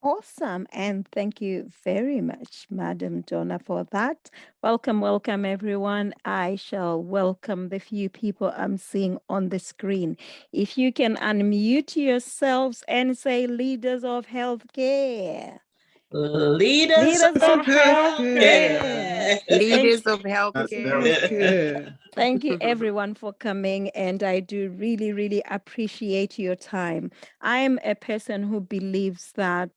Awesome. And thank you very much, Madam Donna, for that. Welcome, welcome, everyone. I shall welcome the few people I'm seeing on the screen. If you can unmute yourselves and say leaders of healthcare. Leaders of healthcare. Leaders of healthcare. Thank you, everyone, for coming. And I do really, really appreciate your time. I'm a person who believes that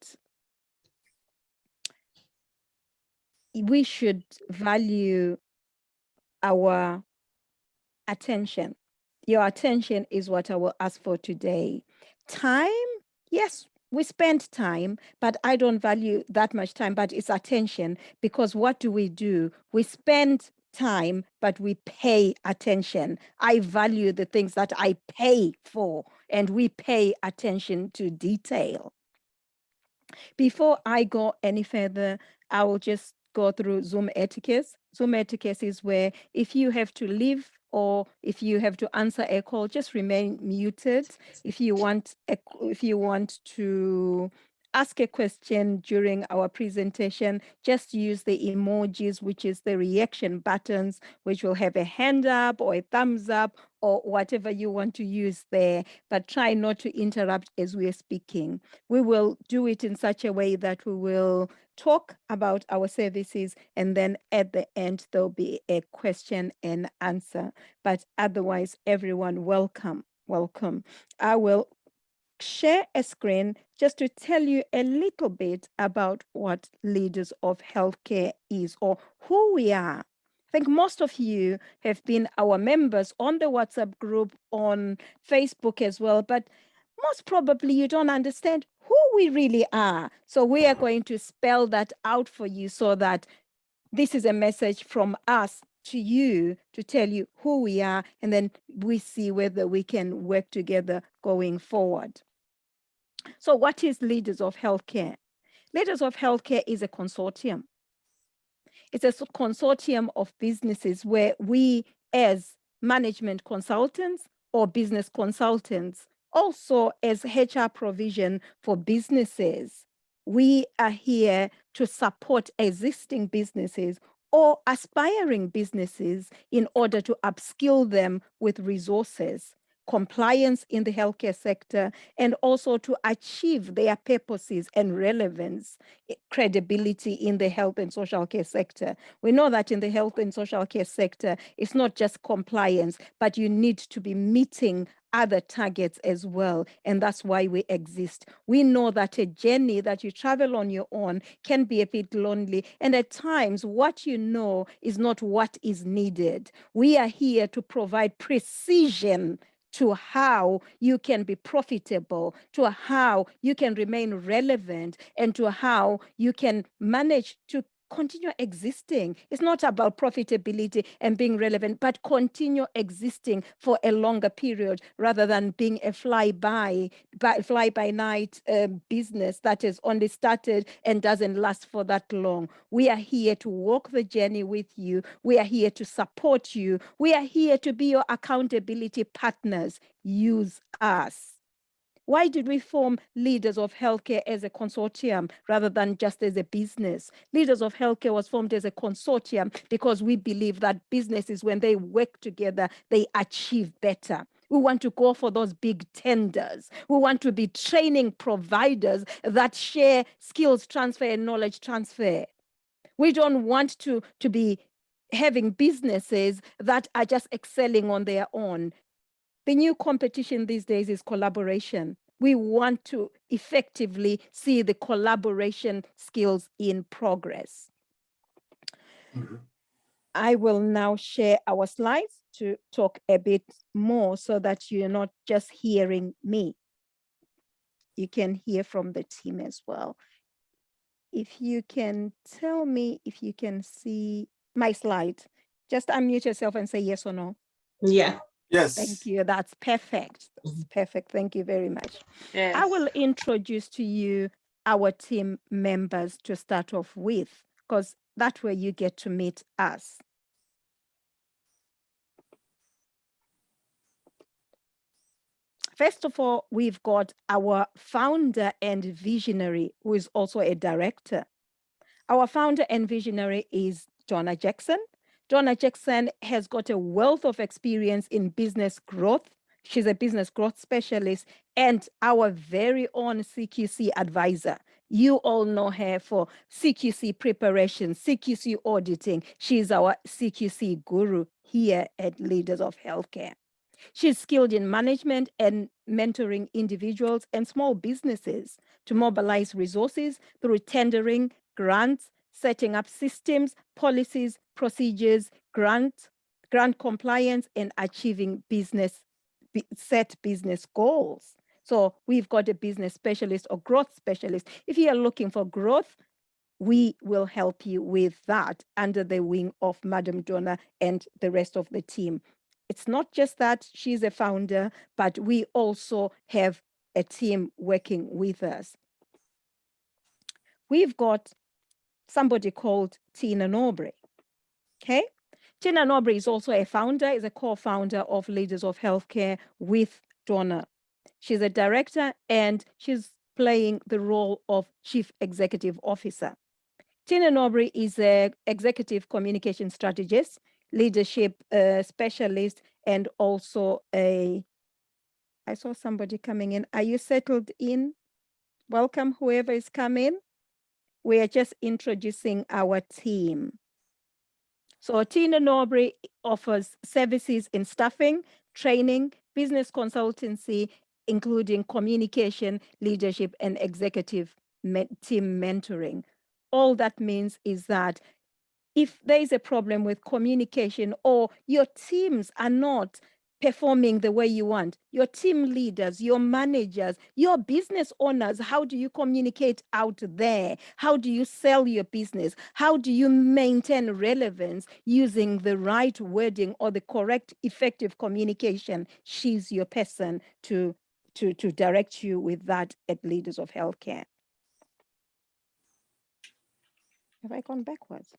we should value our attention. Your attention is what I will ask for today. Time, yes, we spend time, but I don't value that much time, but it's attention, because what do? We spend time, but we pay attention. I value the things that I pay for, and we pay attention to detail. Before I go any further, I will just go through Zoom etiquette. Zoom etiquette is where if you have to leave or if you have to answer a call, just remain muted. If you want to ask a question during our presentation, just use the emojis, which is the reaction buttons, which will have a hand up or a thumbs up or whatever you want to use there, but try not to interrupt as we are speaking. We will do it in such a way that we will talk about our services, and then at the end, there'll be a question and answer. But otherwise, everyone, welcome. I will share a screen just to tell you a little bit about what Leaders of Healthcare is, or who we are. I think most of you have been our members on the WhatsApp group, on Facebook as well, but most probably you don't understand who we really are. So we are going to spell that out for you so that this is a message from us to you to tell you who we are, and then we see whether we can work together going forward. So what is Leaders of Healthcare? Leaders of Healthcare is a consortium. It's a consortium of businesses where we, as management consultants or business consultants, also as HR provision for businesses, we are here to support existing businesses or aspiring businesses in order to upskill them with resources, compliance in the healthcare sector, and also to achieve their purposes and relevance, credibility in the health and social care sector. We know that in the health and social care sector, it's not just compliance, but you need to be meeting other targets as well. And that's why we exist. We know that a journey that you travel on your own can be a bit lonely. And at times, what you know is not what is needed. We are here to provide precision to how you can be profitable, to how you can remain relevant, and to how you can manage to continue existing. It's not about profitability and being relevant, but continue existing for a longer period rather than being a fly-by night business that is only started and doesn't last for that long. We are here to walk the journey with you. We are here to support you. We are here to be your accountability partners. Use us. Why did we form Leaders of Healthcare as a consortium rather than just as a business? Leaders of Healthcare was formed as a consortium because we believe that businesses, when they work together, they achieve better. We want to go for those big tenders. We want to be training providers that share skills transfer and knowledge transfer. We don't want to be having businesses that are just excelling on their own. The new competition these days is collaboration. We want to effectively see the collaboration skills in progress. I will now share our slides to talk a bit more so that you're not just hearing me. You can hear from the team as well. If you can tell me if you can see my slide, just unmute yourself and say yes or no. Yeah. Yes. Thank you. That's perfect. That's perfect. Thank you very much. Yes. I will introduce to you our team members to start off with, because that way you get to meet us. First of all, we've got our founder and visionary, who is also a director. Our founder and visionary is Donna Jackson. Donna Jackson has got a wealth of experience in business growth. She's a business growth specialist and our very own CQC advisor. You all know her for CQC preparation, CQC auditing. She's our CQC guru here at Leaders of Healthcare. She's skilled in management and mentoring individuals and small businesses to mobilize resources through tendering, grants, setting up systems, policies, procedures, grant compliance, and achieving set business goals. So we've got a business specialist or growth specialist. If you are looking for growth, we will help you with that under the wing of Madam Donna and the rest of the team. It's not just that she's a founder, but we also have a team working with us. We've got somebody called Tina Norbury. Okay. Tina Norbury is also a founder, is a co-founder of Leaders of Healthcare with Donna. She's a director and she's playing the role of Chief Executive Officer. Tina Norbury is an executive communication strategist, leadership specialist, and also I saw somebody coming in. Are you settled in? Welcome, whoever is coming. We are just introducing our team. So Tina Norbury offers services in staffing, training, business consultancy, including communication, leadership, and executive team mentoring. All that means is that if there is a problem with communication or your teams are not performing the way you want, your team leaders, your managers, your business owners, how do you communicate out there? How do you sell your business? How do you maintain relevance using the right wording or the correct, effective communication? She's your person to direct you with that at Leaders of Healthcare. Have I gone backwards?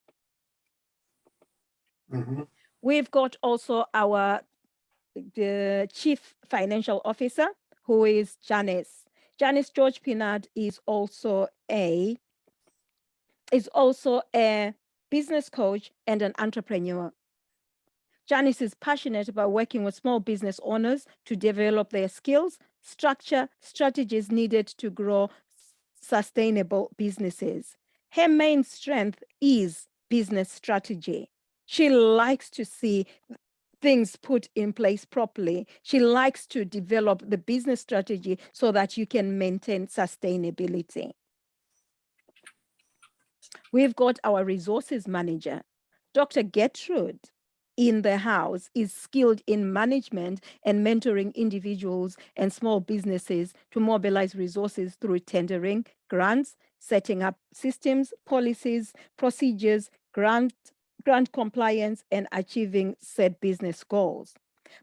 Mm-hmm. We've got also the Chief Financial Officer, who is Janice. Janice George Pinard is also a business coach and an entrepreneur. Janice is passionate about working with small business owners to develop their skills, structure, strategies needed to grow sustainable businesses. Her main strength is business strategy. She likes to see things put in place properly. She likes to develop the business strategy so that you can maintain sustainability. We've got our resources manager, Dr. Gertrude, in the house, is skilled in management and mentoring individuals and small businesses to mobilize resources through tendering, grants, setting up systems, policies, procedures, grant compliance, and achieving set business goals.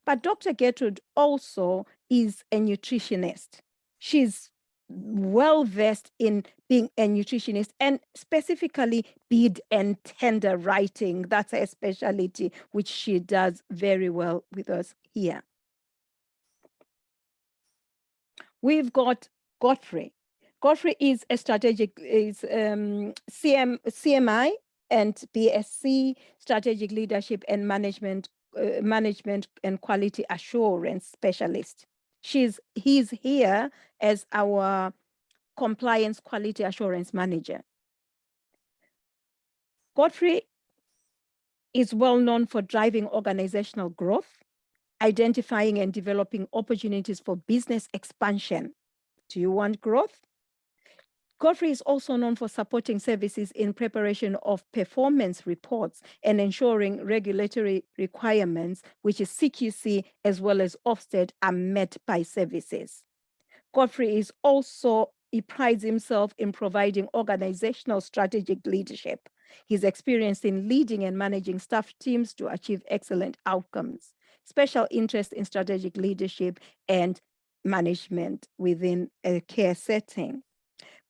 But Dr. Gertrude also is a nutritionist. She's well versed in being a nutritionist and specifically bead and tender writing. That's her specialty, which she does very well with us here. We've got Godfrey. Godfrey is a CMI and BSc, strategic leadership and management and quality assurance specialist. He's here as our compliance quality assurance manager. Godfrey is well known for driving organizational growth, identifying and developing opportunities for business expansion. Do you want growth? Godfrey is also known for supporting services in preparation of performance reports and ensuring regulatory requirements, which is CQC as well as Ofsted, are met by services. Godfrey he prides himself in providing organizational strategic leadership. He's experienced in leading and managing staff teams to achieve excellent outcomes. Special interest in strategic leadership and management within a care setting.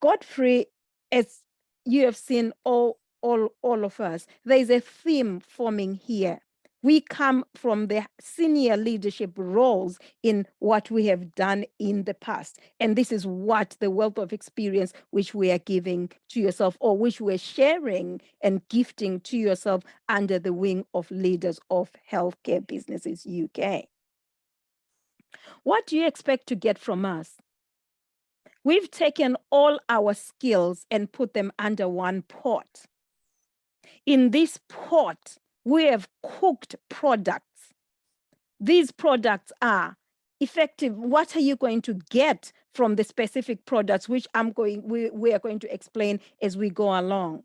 Godfrey, as you have seen all of us, there is a theme forming here. We come from the senior leadership roles in what we have done in the past. And this is what the wealth of experience which we are giving to yourself, or which we're sharing and gifting to yourself under the wing of Leaders of Healthcare Businesses UK. What do you expect to get from us? We've taken all our skills and put them under one pot. In this pot, we have cooked products. These products are effective. What are you going to get from the specific products, which we are going to explain as we go along?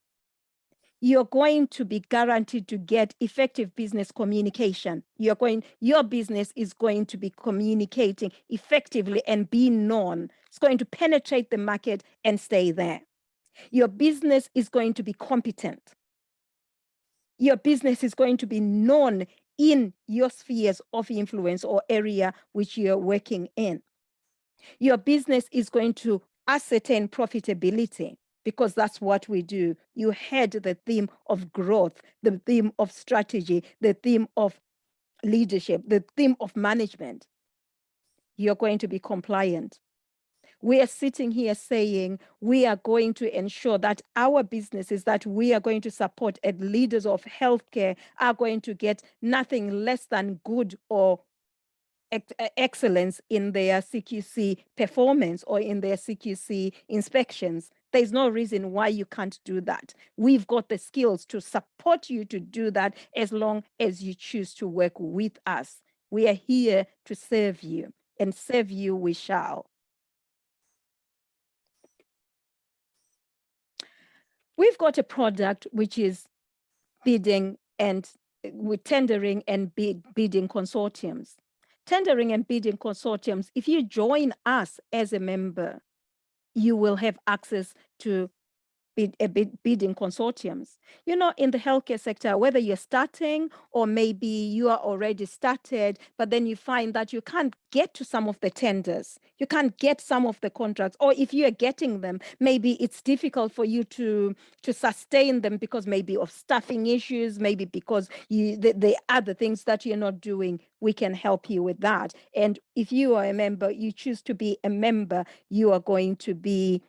You're going to be guaranteed to get effective business communication. Your business is going to be communicating effectively and be known. It's going to penetrate the market and stay there. Your business is going to be competent. Your business is going to be known in your spheres of influence or area which you're working in. Your business is going to ascertain profitability, because that's what we do. You had the theme of growth, the theme of strategy, the theme of leadership, the theme of management. You're going to be compliant. We are sitting here saying we are going to ensure that our businesses that we are going to support as Leaders of Healthcare are going to get nothing less than good or excellence in their CQC performance or in their CQC inspections. There's no reason why you can't do that. We've got the skills to support you to do that as long as you choose to work with us. We are here to serve you, and serve you we shall. We've got a product which is bidding and with tendering and bidding consortiums. Tendering and bidding consortiums, if you join us as a member, you will have access to bidding consortiums. You know, in the healthcare sector, whether you're starting or maybe you are already started, but then you find that you can't get to some of the tenders, you can't get some of the contracts, or if you are getting them, maybe it's difficult for you to sustain them because maybe of staffing issues, maybe because the other things that you're not doing. We can help you with that. And if you are a member, you choose to be a member, you are going to be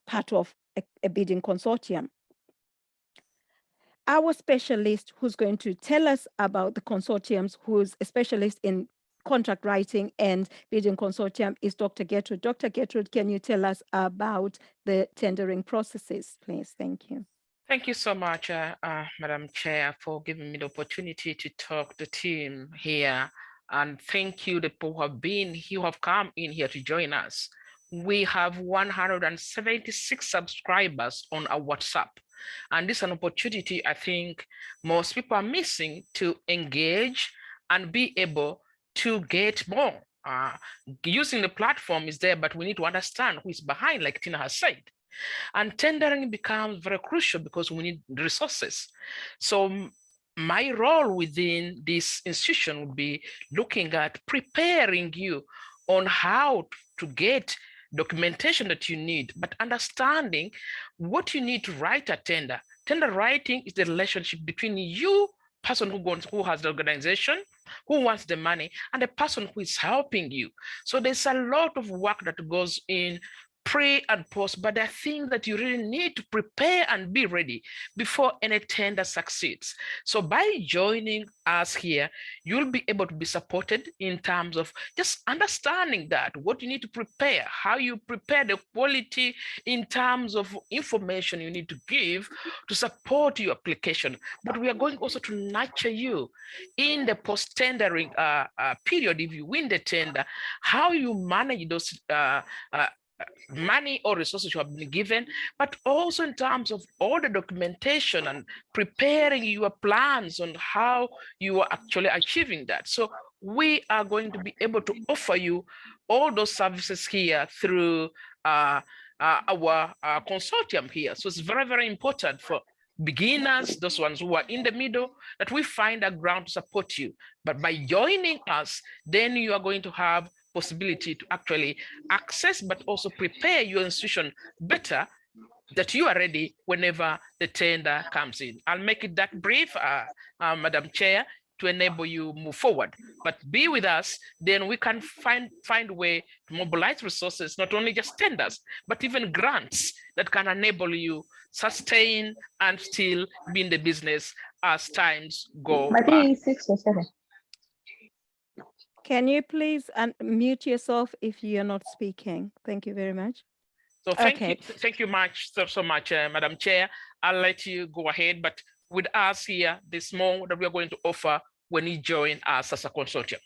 part of a bidding consortium. Our specialist who's going to tell us about the consortiums, who's a specialist in contract writing and bidding consortium, is Dr. Gertrude. Dr. Gertrude, can you tell us about the tendering processes, please? Thank you. Thank you so much, Madam Chair, for giving me the opportunity to talk to the team here. And thank you, the people who have come in here to join us. We have 176 subscribers on our WhatsApp. And this is an opportunity I think most people are missing to engage and be able to get more. Using the platform is there, but we need to understand who is behind, like Tina has said. And tendering becomes very crucial because we need resources. So my role within this institution would be looking at preparing you on how to get documentation that you need, but understanding what you need to write a tender. Tender writing is the relationship between you, person who has the organization, who wants the money, and the person who is helping you. So there's a lot of work that goes in pre and post, but there are things that you really need to prepare and be ready before any tender succeeds. So by joining us here, you'll be able to be supported in terms of just understanding that, what you need to prepare, how you prepare the quality in terms of information you need to give to support your application. But we are going also to nurture you in the post-tendering period. If you win the tender, how you manage those money or resources you have been given, but also in terms of all the documentation and preparing your plans on how you are actually achieving that. So we are going to be able to offer you all those services here through our consortium here. So it's very, very important for beginners, those ones who are in the middle, that we find a ground to support you. But by joining us, then you are going to have possibility to actually access, but also prepare your institution better, that you are ready whenever the tender comes in. I'll make it that brief, Madam Chair. to enable you move forward. But be with us, then we can find a way to mobilize resources, not only just tenders, but even grants that can enable you sustain and still be in the business as times go by. 6 or 7. Can you please unmute yourself if you're not speaking? Thank you very much. So thank you so much, Madam Chair. I'll let you go ahead, but with us here, there's more that we are going to offer when you join us as a consortium.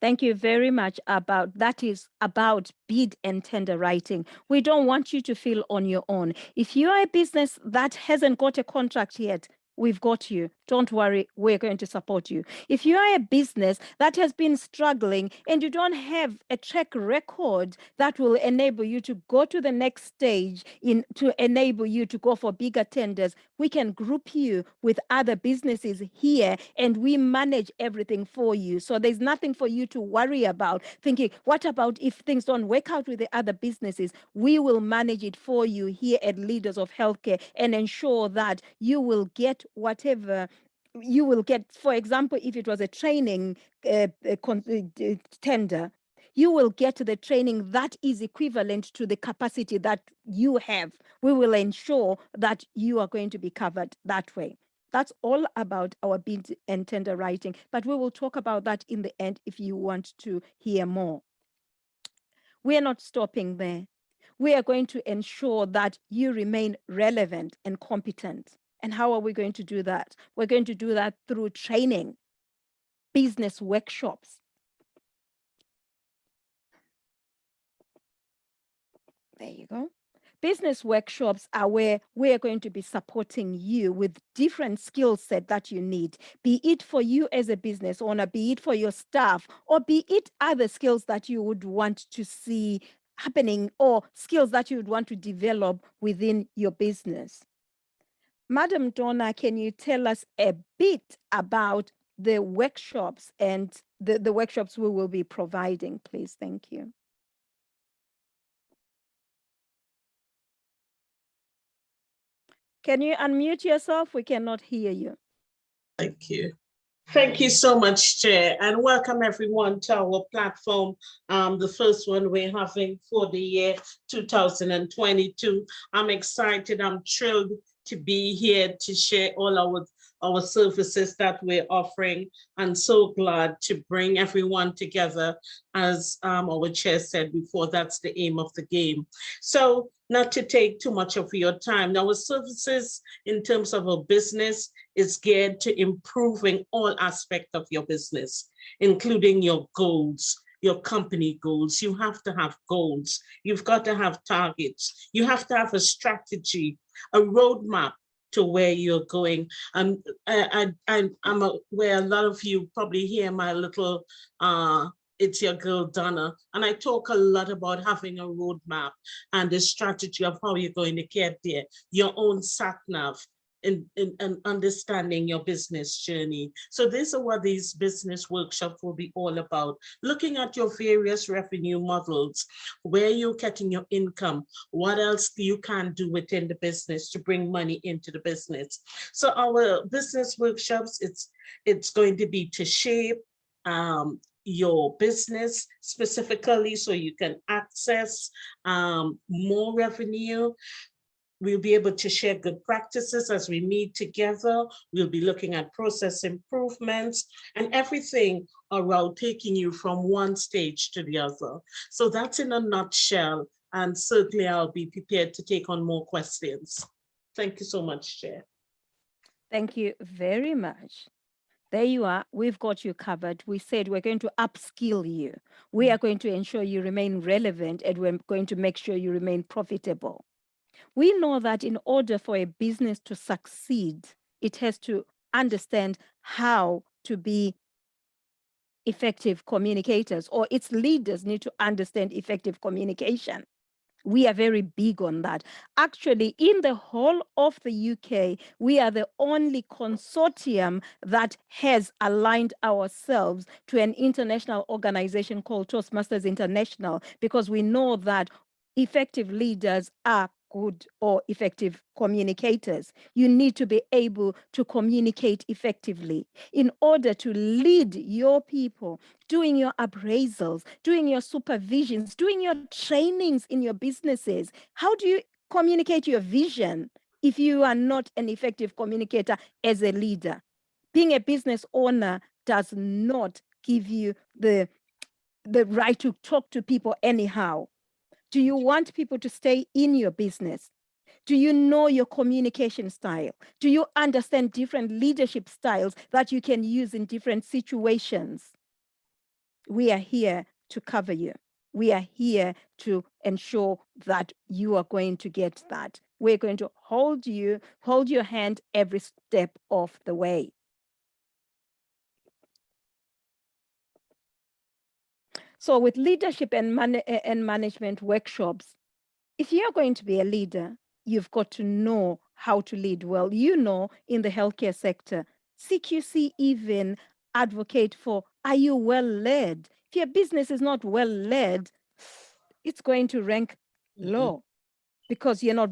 Thank you very much. That is about bid and tender writing. We don't want you to feel on your own. If you are a business that hasn't got a contract yet, we've got you. Don't worry, we're going to support you. If you are a business that has been struggling and you don't have a track record that will enable you to go to the next stage to enable you to go for bigger tenders, we can group you with other businesses here and we manage everything for you. So there's nothing for you to worry about thinking, what about if things don't work out with the other businesses? We will manage it for you here at Leaders of Healthcare and ensure that you will get whatever you will get. For example, if it was a training tender, you will get the training that is equivalent to the capacity that you have. We will ensure that you are going to be covered that way. That's all about our bid and tender writing, but we will talk about that in the end if you want to hear more. We are not stopping there. We are going to ensure that you remain relevant and competent. And how are we going to do that? We're going to do that through training, business workshops. There you go. Business workshops are where we are going to be supporting you with different skill set that you need, be it for you as a business owner, be it for your staff, or be it other skills that you would want to see happening or skills that you would want to develop within your business. Madam Donna, can you tell us a bit about the workshops and the workshops we will be providing, please? Thank you. Can you unmute yourself? We cannot hear you. Thank you. Thank you so much, Chair, and welcome everyone to our platform, the first one we're having for the year 2022. I'm excited, I'm thrilled to be here to share all our services that we're offering, and so glad to bring everyone together. As our chair said before, that's the aim of the game. So not to take too much of your time, our services in terms of our business is geared to improving all aspects of your business, including your goals, your company goals. You have to have goals. You've got to have targets. You have to have a strategy, a roadmap to where you're going. I'm aware a lot of you probably hear my little, it's your girl Donna, and I talk a lot about having a roadmap and the strategy of how you're going to get there, your own sat-nav, in understanding your business journey. So these are what these business workshops will be all about. Looking at your various revenue models, where you're getting your income, what else you can do within the business to bring money into the business. So our business workshops, it's going to be to shape your business specifically so you can access more revenue. We'll be able to share good practices as we meet together. We'll be looking at process improvements and everything around taking you from one stage to the other. So that's in a nutshell, and certainly I'll be prepared to take on more questions. Thank you so much, Chair. Thank you very much. There you are. We've got you covered. We said we're going to upskill you. We are going to ensure you remain relevant, and we're going to make sure you remain profitable. We know that in order for a business to succeed, it has to understand how to be effective communicators, or its leaders need to understand effective communication. We are very big on that. Actually, in the whole of the UK, we are the only consortium that has aligned ourselves to an international organization called Toastmasters International, because we know that effective leaders are good or effective communicators. You need to be able to communicate effectively in order to lead your people, doing your appraisals, doing your supervisions, doing your trainings in your businesses. How do you communicate your vision if you are not an effective communicator as a leader? Being a business owner does not give you the right to talk to people anyhow. Do you want people to stay in your business? Do you know your communication style? Do you understand different leadership styles that you can use in different situations? We are here to cover you. We are here to ensure that you are going to get that. We're going to hold your hand every step of the way. So with leadership and management workshops, if you're going to be a leader, you've got to know how to lead well. You know, in the healthcare sector, CQC even advocate for, are you well led? If your business is not well led, it's going to rank low because you're not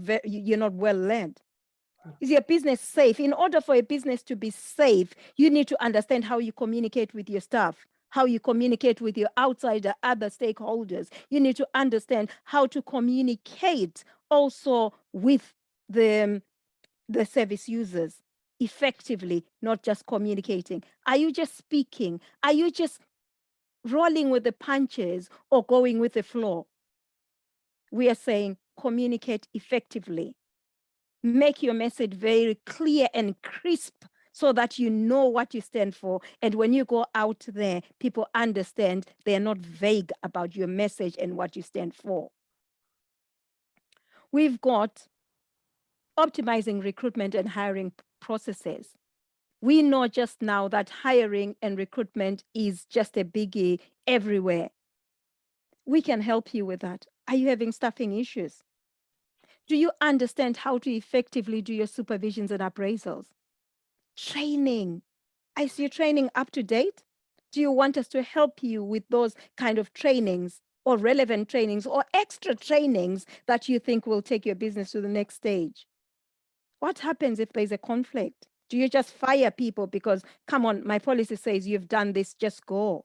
well led. Is your business safe? In order for a business to be safe, you need to understand how you communicate with your staff, how you communicate with your outsider, other stakeholders. You need to understand how to communicate also with the service users effectively, not just communicating. Are you just speaking? Are you just rolling with the punches or going with the flow? We are saying communicate effectively. Make your message very clear and crisp so that you know what you stand for. And when you go out there, people understand. They're not vague about your message and what you stand for. We've got optimizing recruitment and hiring processes. We know just now that hiring and recruitment is just a biggie everywhere. We can help you with that. Are you having staffing issues? Do you understand how to effectively do your supervisions and appraisals? Training. Is your training up to date? Do you want us to help you with those kind of trainings or relevant trainings or extra trainings that you think will take your business to the next stage? What happens if there's a conflict? Do you just fire people because, come on, my policy says you've done this, just go?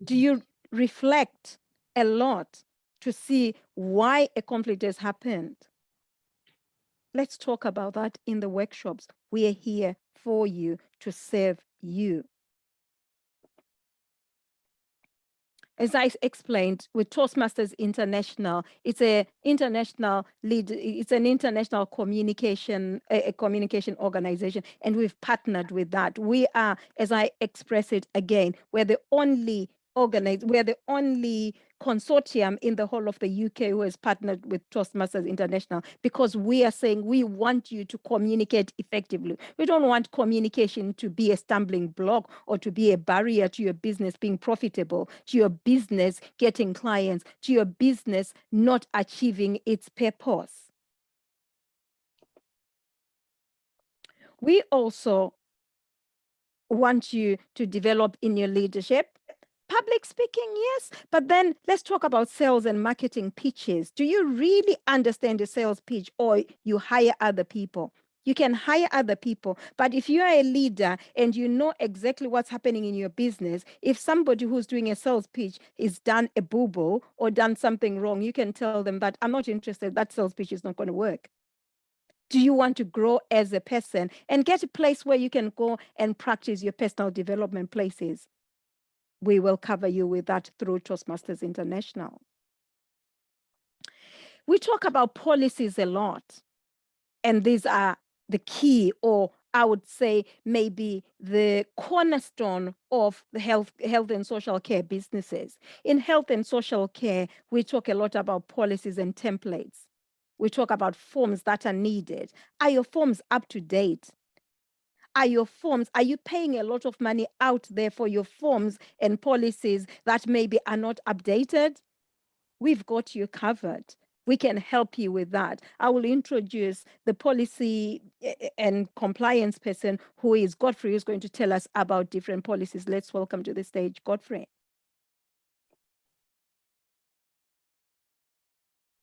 Do you reflect a lot to see why a conflict has happened? Let's talk about that in the workshops. We are here for you to serve you. As I explained, with Toastmasters International, it's an international communication organization, and we've partnered with that. We are, as I express it again, we're the only consortium in the whole of the UK who has partnered with Toastmasters International, because we are saying we want you to communicate effectively. We don't want communication to be a stumbling block or to be a barrier to your business being profitable, to your business getting clients, to your business not achieving its purpose. We also want you to develop in your leadership. Public speaking, yes, but then let's talk about sales and marketing pitches. Do you really understand the sales pitch, or you hire other people? You can hire other people, but if you are a leader and you know exactly what's happening in your business, if somebody who's doing a sales pitch is done a boo-boo or done something wrong, you can tell them that I'm not interested, that sales pitch is not going to work. Do you want to grow as a person and get a place where you can go and practice your personal development places? We will cover you with that through Toastmasters International. We talk about policies a lot, and these are the key, or I would say maybe the cornerstone of the health and social care businesses. In health and social care, we talk a lot about policies and templates. We talk about forms that are needed. Are your forms up to date? Are you paying a lot of money out there for your forms and policies that maybe are not updated? We've got you covered. We can help you with that. I will introduce the policy and compliance person, who is Godfrey, who's going to tell us about different policies. Let's welcome to the stage, Godfrey.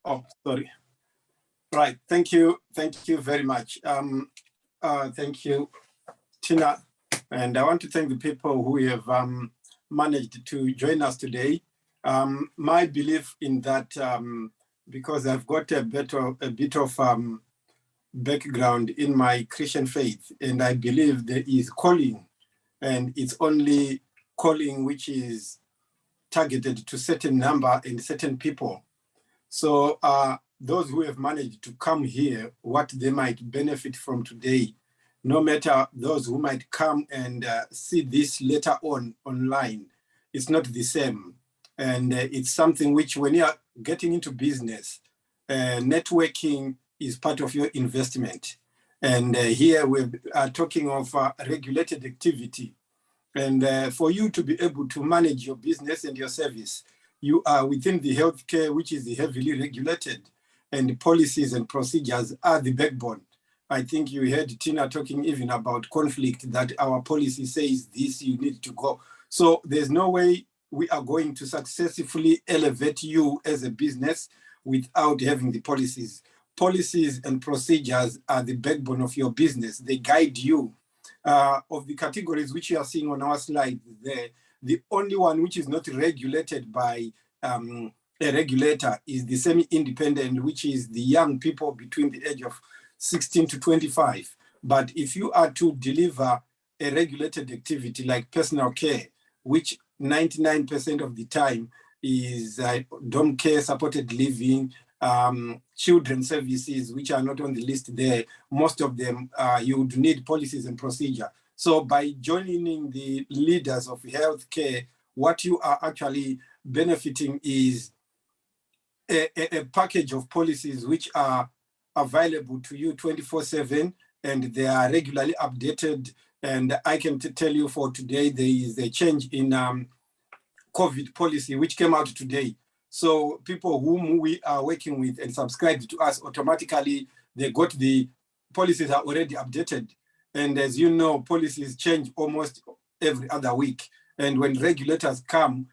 Oh, sorry. Right. Thank you. Thank you very much. Thank you, Tina. And I want to thank the people who have managed to join us today. My belief in that, because I've got a bit of background in my Christian faith, and I believe there is calling, and it's only calling which is targeted to certain number and certain people. So those who have managed to come here, what they might benefit from today, no matter those who might come and see this later on online, it's not the same. And it's something which, when you are getting into business, networking is part of your investment. And here we are talking of regulated activity. And for you to be able to manage your business and your service, you are within the healthcare, which is heavily regulated, and the policies and procedures are the backbone. I think you heard Tina talking even about conflict, that our policy says this, you need to go. So there's no way we are going to successfully elevate you as a business without having the policies. Policies and procedures are the backbone of your business. They guide you. Of the categories which you are seeing on our slide there, the only one which is not regulated by a regulator is the semi-independent, which is the young people between the age of 16 to 25. But if you are to deliver a regulated activity like personal care, which 99% of the time is dom care, supported living, children services, which are not on the list there, most of them you would need policies and procedure. So by joining the leaders of healthcare, what you are actually benefiting is a package of policies which are available to you 24/7, and they are regularly updated. And I can tell you for today, there is a change in COVID policy which came out today. So people whom we are working with and subscribed to us, automatically they got the policies are already updated. And as you know, policies change almost every other week. And when regulators come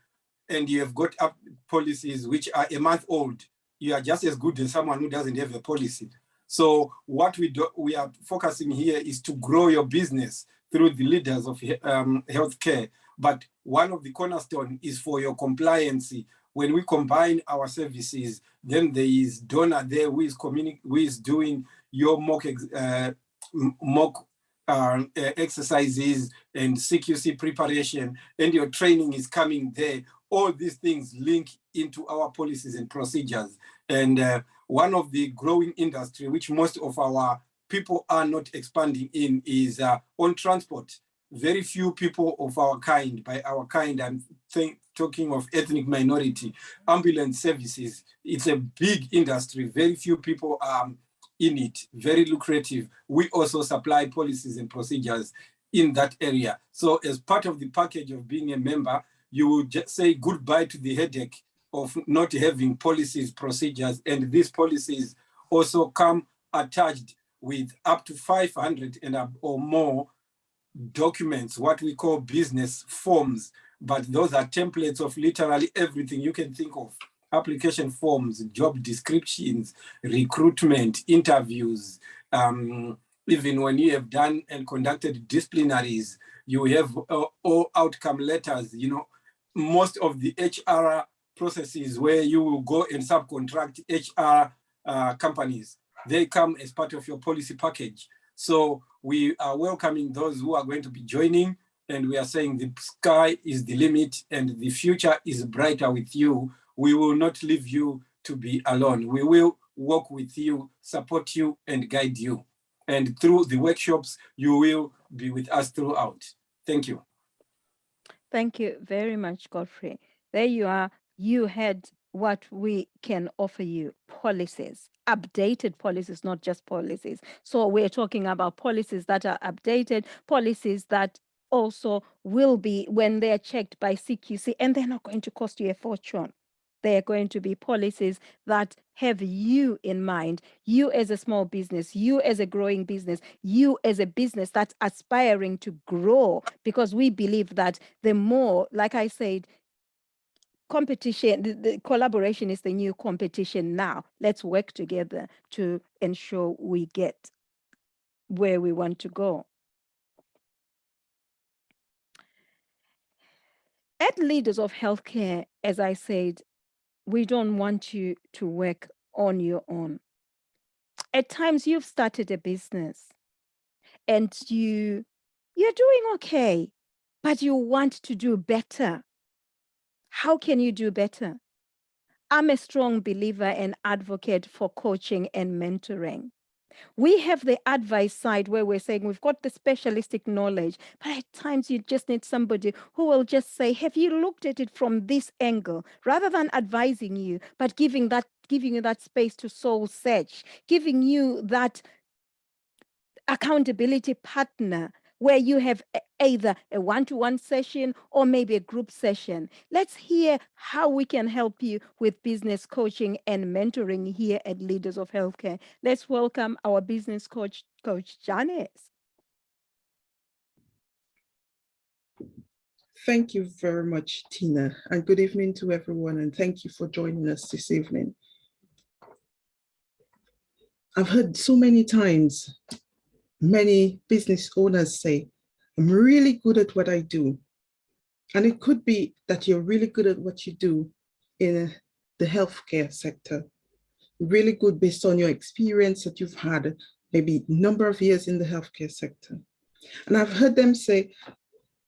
and you have got up policies which are a month old, you are just as good as someone who doesn't have a policy. So what we are focusing here is to grow your business through the leaders of healthcare. But one of the cornerstone is for your compliance. When we combine our services, then there is donor there who is doing your mock exercises and CQC preparation, and your training is coming there. All these things link into our policies and procedures. And one of the growing industry, which most of our people are not expanding in, is on transport. Very few people of our kind, by our kind, I'm talking of ethnic minority, ambulance services. It's a big industry. Very few people are in it, very lucrative. We also supply policies and procedures in that area. So as part of the package of being a member, you will just say goodbye to the headache of not having policies, procedures, and these policies also come attached with up to 500 or more documents, what we call business forms, but those are templates of literally everything you can think of. Application forms, job descriptions, recruitment, interviews, even when you have done and conducted disciplinaries, you have all outcome letters. You know, most of the HR processes where you will go and subcontract HR companies, they come as part of your policy package. So we are welcoming those who are going to be joining, and we are saying the sky is the limit and the future is brighter with you. We will not leave you to be alone. We will work with you, support you, and guide you. And through the workshops, you will be with us throughout. Thank you. Thank you very much, Godfrey. There you are. You had what we can offer you: policies, updated policies, not just policies. So we're talking about policies that are updated, policies that also will be, when they're checked by CQC, and they're not going to cost you a fortune. They're going to be policies that have you in mind, you as a small business, you as a growing business, you as a business that's aspiring to grow, because we believe that the more, like I said, competition, the collaboration is the new competition now. Let's work together to ensure we get where we want to go. At Leaders of Healthcare, as I said, we don't want you to work on your own. At times you've started a business and you're doing okay, but you want to do better. How can you do better? I'm a strong believer and advocate for coaching and mentoring. We have the advice side where we're saying we've got the specialistic knowledge, but at times you just need somebody who will just say, have you looked at it from this angle? Rather than advising you, but giving you that space to soul search, giving you that accountability partner where you have either a one-to-one session or maybe a group session. Let's hear how we can help you with business coaching and mentoring here at Leaders of Healthcare. Let's welcome our business coach, Coach Janice. Thank you very much, Tina, and good evening to everyone, and thank you for joining us this evening. I've heard so many times, many business owners say, I'm really good at what I do. And it could be that you're really good at what you do in the healthcare sector, really good based on your experience that you've had, maybe a number of years in the healthcare sector. And I've heard them say,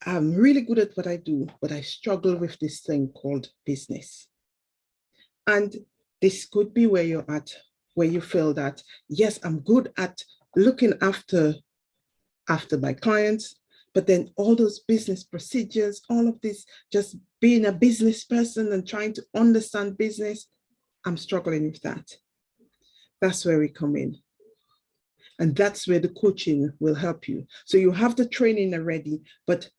I'm really good at what I do, but I struggle with this thing called business. And this could be where you're at, where you feel that, yes, I'm good at looking after my clients, but then all those business procedures, all of this, just being a business person and trying to understand business, I'm struggling with that. That's where we come in. And that's where the coaching will help you. So you have the training already, but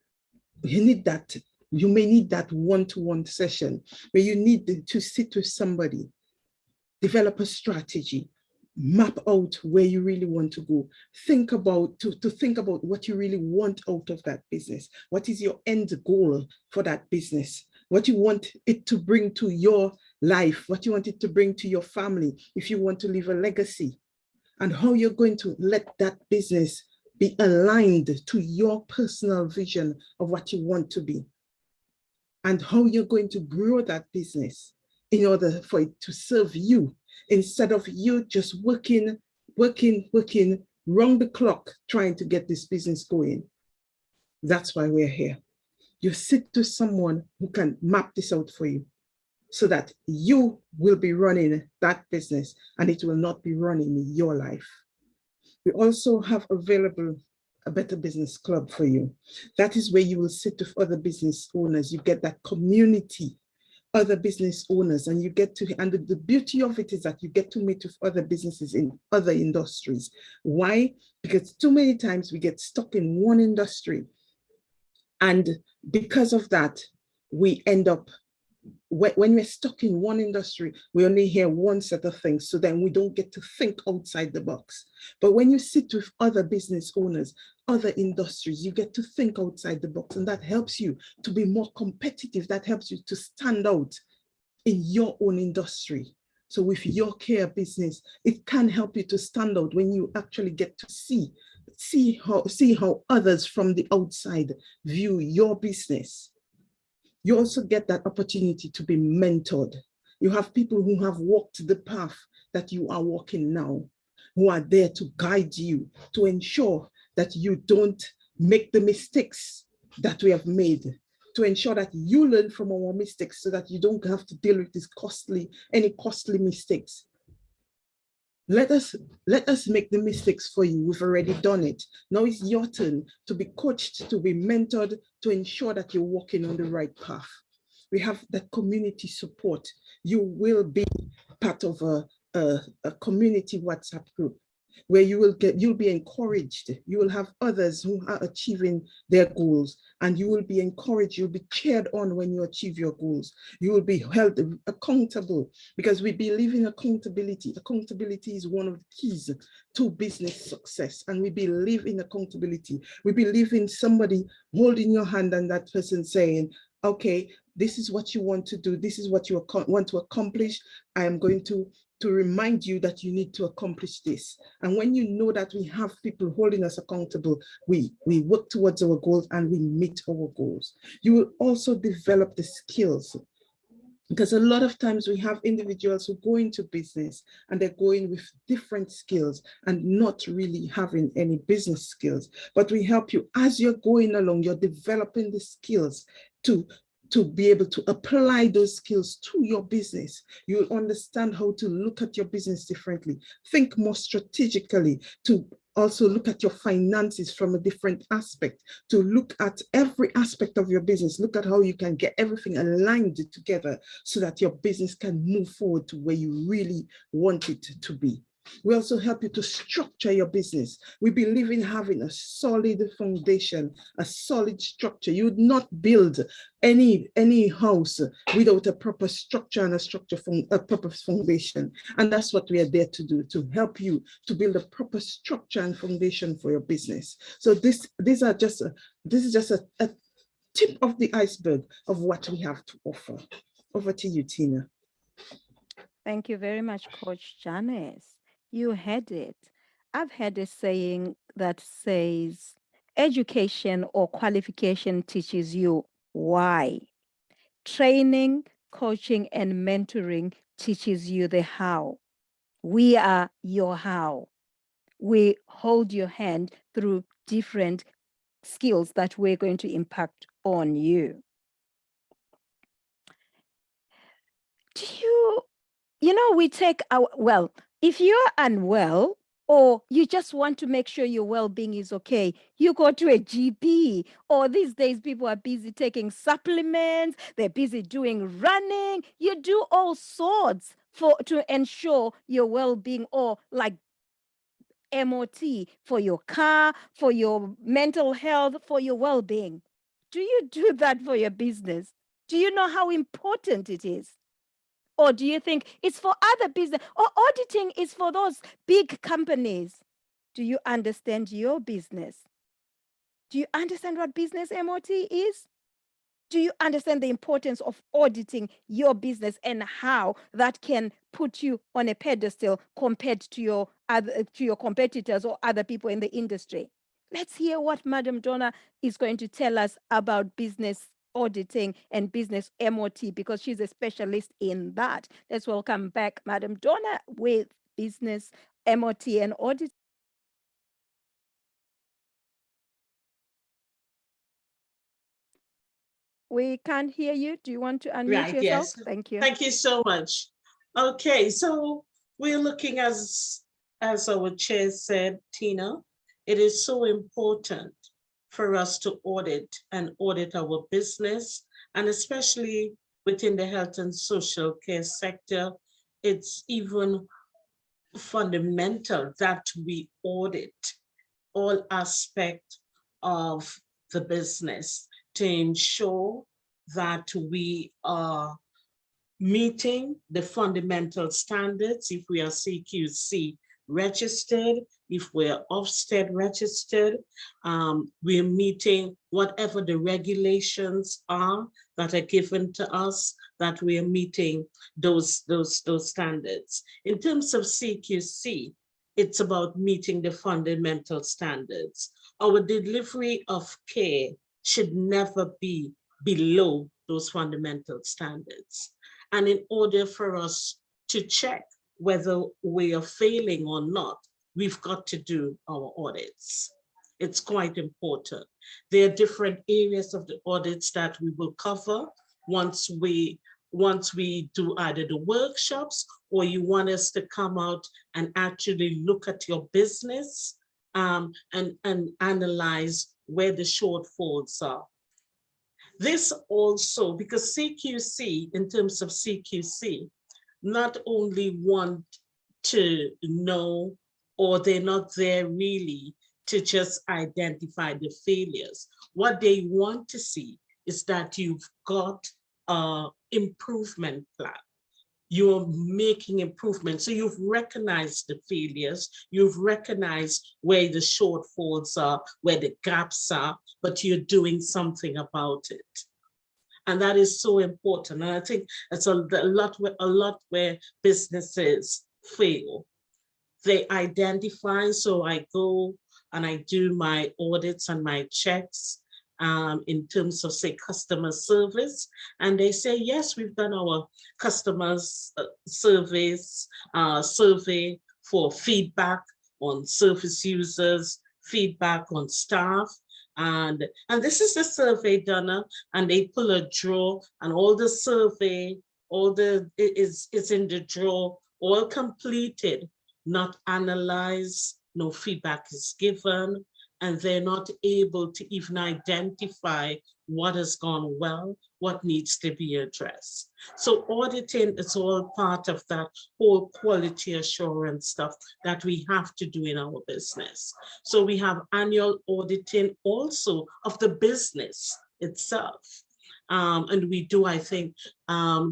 you need that. You may need that one-to-one session where you need to sit with somebody, develop a strategy, map out where you really want to go. Think about what you really want out of that business. What is your end goal for that business? What you want it to bring to your life, what you want it to bring to your family, if you want to leave a legacy, and how you're going to let that business be aligned to your personal vision of what you want to be, and how you're going to grow that business in order for it to serve you, instead of you just working round the clock trying to get this business going. That's why we're here. You sit to someone who can map this out for you so that you will be running that business and it will not be running your life. We also have available a Better Business Club for you. That is where you will sit with other business owners. You get that community, other business owners, and you get to, and the beauty of it is that you get to meet with other businesses in other industries. Why? Because too many times we get stuck in one industry. And because of that, we end up, when we're stuck in one industry, we only hear one set of things. So then we don't get to think outside the box. But when you sit with other business owners, other industries, you get to think outside the box, and that helps you to be more competitive. That helps you to stand out in your own industry. So with your care business, it can help you to stand out when you actually get to see how others from the outside view your business. You also get that opportunity to be mentored. You have people who have walked the path that you are walking now, who are there to guide you, to ensure that you don't make the mistakes that we have made, to ensure that you learn from our mistakes so that you don't have to deal with any costly mistakes. Let us make the mistakes for you. We've already done it. Now it's your turn to be coached, to be mentored, to ensure that you're walking on the right path. We have that community support. You will be part of a community WhatsApp group where you'll be encouraged. You will have others who are achieving their goals, and you will be encouraged. You'll be cheered on when you achieve your goals. You will be held accountable, because we believe in accountability. Accountability is one of the keys to business success, and we believe in accountability. We believe in somebody holding your hand and that person saying, okay, This is what you want to do. This is what you want to accomplish. I am going to remind you that you need to accomplish this. And when you know that we have people holding us accountable, we work towards our goals and we meet our goals. You will also develop the skills, because a lot of times we have individuals who go into business and they're going with different skills and not really having any business skills. But we help you as you're going along, you're developing the skills to be able to apply those skills to your business. You'll understand how to look at your business differently, think more strategically, to also look at your finances from a different aspect, to look at every aspect of your business, look at how you can get everything aligned together so that your business can move forward to where you really want it to be. We also help you to structure your business. We believe in having a solid foundation, a solid structure. You would not build any house without a proper structure and a proper foundation. And that's what we are there to do, to help you to build a proper structure and foundation for your business. So this is just a tip of the iceberg of what we have to offer. Over to you, Tina. Thank you very much, Coach Janice. You had it. I've had a saying that says, education or qualification teaches you why. Training, coaching, and mentoring teaches you the how. We are your how. We hold your hand through different skills that we're going to impact on you. We take our, if you're unwell or you just want to make sure your well-being is okay, you go to a GP. Or these days, people are busy taking supplements, they're busy doing running. You do all sorts to ensure your well-being, or like MOT for your car, for your mental health, for your well-being. Do you do that for your business? Do you know how important it is? Or do you think it's for other business? Or auditing is for those big companies? Do you understand your business? Do you understand what business MOT is? Do you understand the importance of auditing your business and how that can put you on a pedestal compared to your competitors or other people in the industry? Let's hear what Madam Donna is going to tell us about business auditing and business MOT, because she's a specialist in that. Let's welcome back Madam Donna with business MOT and audit. We can't hear you. Do you want to unmute yourself? Yes. Thank you. Thank you so much. Okay, so we're looking, as our chair said, Tina, it is so important for us to audit our business, and especially within the health and social care sector, it's even fundamental that we audit all aspects of the business to ensure that we are meeting the fundamental standards. If we are CQC registered, if we're Ofsted registered, we're meeting whatever the regulations are that are given to us, that we are meeting those standards. In terms of CQC, it's about meeting the fundamental standards. Our delivery of care should never be below those fundamental standards. And in order for us to check whether we are failing or not, we've got to do our audits. It's quite important. There are different areas of the audits that we will cover once we do either the workshops, or you want us to come out and actually look at your business and analyze where the shortfalls are. This also, because CQC, in terms of CQC, not only want to know, or they're not there really to just identify the failures. What they want to see is that you've got an improvement plan. You're making improvements. So you've recognized the failures, you've recognized where the shortfalls are, where the gaps are, but you're doing something about it. And that is so important. And I think it's a lot where businesses fail. They identify, so I go and I do my audits and my checks in terms of, say, customer service. And they say, yes, we've done our customers survey for feedback on service users, feedback on staff. And this is the survey done, and they pull a draw, and all the survey, is in the draw, all completed, not analyzed, no feedback is given, and they're not able to even identify what has gone well, what needs to be addressed. So auditing is all part of that whole quality assurance stuff that we have to do in our business. So we have annual auditing also of the business itself. And we do, I think,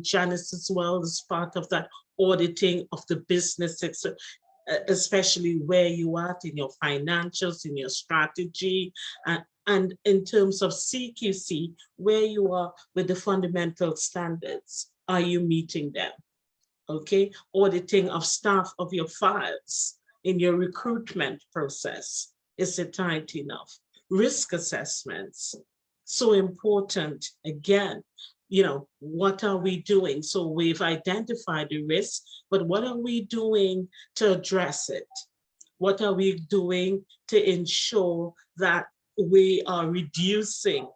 Janice as well is part of that auditing of the business, especially where you are in your financials, in your strategy, and in terms of CQC, where you are with the fundamental standards. Are you meeting them? Okay, auditing of staff of your files in your recruitment process. Is it tight enough? Risk assessments, so important. Again, you know, what are we doing? So we've identified the risk, but what are we doing to address it? What are we doing to ensure that we are reducing